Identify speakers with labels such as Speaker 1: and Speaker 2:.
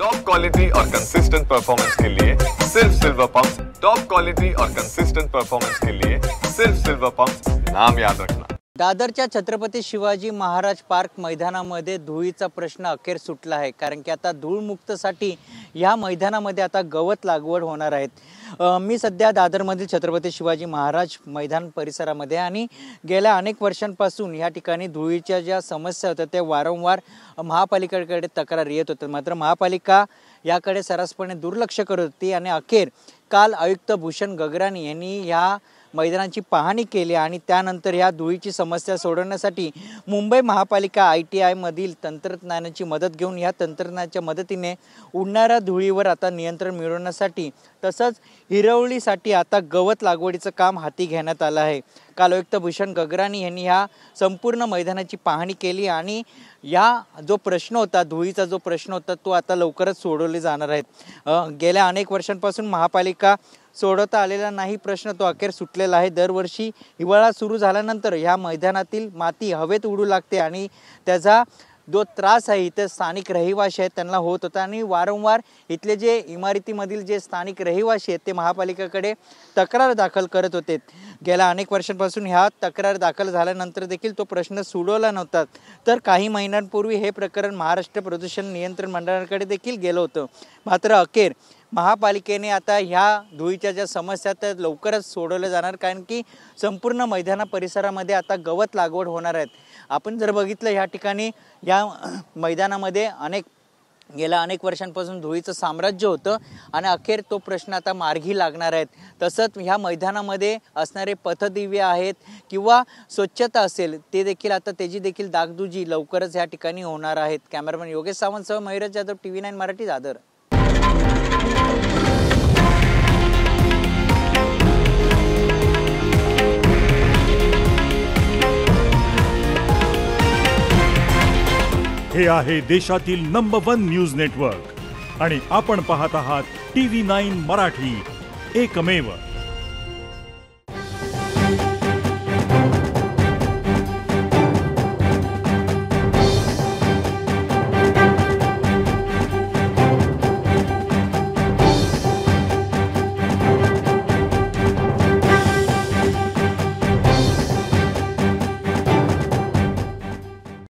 Speaker 1: Top quality और consistent performance के लिए सिर्फ सिल्वर पंप्स। टॉप क्वालिटी और कंसिस्टेंट परफॉर्मेंस के लिए सिर्फ सिल्वर पंप्स, नाम याद रखना।
Speaker 2: दादरच्या छत्रपती शिवाजी महाराज पार्क मैदानामध्ये धुळीचा प्रश्न अखेर सुटला आहे, कारण की आता धूळमुक्तसाठी या मैदानामध्ये आता गवत लागवड होणार आहेत। मी सध्या दादरमधील छत्रपती शिवाजी महाराज मैदान परिसरामध्ये आणि गेल्या अनेक वर्षांपासून या ठिकाणी धुळीच्या ज्या समस्या होत्या त्या वारंवार महापालिकेकडे तक्रार येत होत्या, मात्र महापालिका याकडे सर्रासपणे दुर्लक्ष करत होती आणि अखेर काल आयुक्त भूषण गगराणी यांनी या मैदानाची पाहणी केली आणि त्यानंतर या धुळीची समस्या सोडवण्यासाठी मुंबई महापालिका ITI मधील तंत्रज्ञानाची मदत घेऊन या तंत्रज्ञानाच्या मदतीने उडणाऱ्या धुळीवर आता नियंत्रण मिळवण्यासाठी तसंच हिरवळीसाठी आता गवत लागवडीचं काम हाती घेण्यात आलं आहे। काल आयुक्त भूषण गगराणी यांनी या संपूर्ण मैदानाची पाहणी केली आणि या जो प्रश्न होता, धुळीचा जो प्रश्न होता, तो आता लवकरच सोडवले जाणार आहेत। गेल्या अनेक वर्षांपासून महापालिका सोडवता आलेला नाही प्रश्न तो अखेर सुटलेला आहे। दरवर्षी हिवाळा सुरू झाल्यानंतर या मैदानातील माती हवेत उडू लागते आणि त्याचा जो त्रास आहे इथे स्थानिक रहिवासी आहेत त्यांना होत होता आणि वारंवार इथले जे इमारतीमधील जे स्थानिक रहिवासी आहेत ते महापालिकेकडे तक्रार दाखल करत होते। गेल्या अनेक वर्षांपासून ह्या तक्रार दाखल झाल्यानंतर देखील तो प्रश्न सोडवला नव्हता, तर काही महिन्यांपूर्वी हे प्रकरण महाराष्ट्र प्रदूषण नियंत्रण मंडळाकडे देखील गेलं होतं। मात्र अखेर महापालिकेने आता ह्या धुळीच्या ज्या समस्या त्या लवकरच सोडवल्या जाणार, कारण की संपूर्ण मैदाना परिसरामध्ये आता गवत लागवड होणार आहेत। आपण जर बघितलं या ठिकाणी या मैदानामध्ये गेल्या अनेक वर्षांपासून धुळीचं साम्राज्य होतं आणि अखेर तो प्रश्न आता मार्गी लागणार आहेत। तसंच ह्या मैदानामध्ये असणारे पथदिव्य आहेत किंवा स्वच्छता असेल ते देखील आता त्याची देखील डागडुजी लवकरच या ठिकाणी होणार आहेत। कॅमेरामॅन योगेश सावंतसह मयुराज जाधव, TV9 मराठी, दादर।
Speaker 3: हे आहे देशातील नंबर 1 न्यूज नेटवर्क आणि आपण पाहत आहात TV9 मराठी, एकमेव।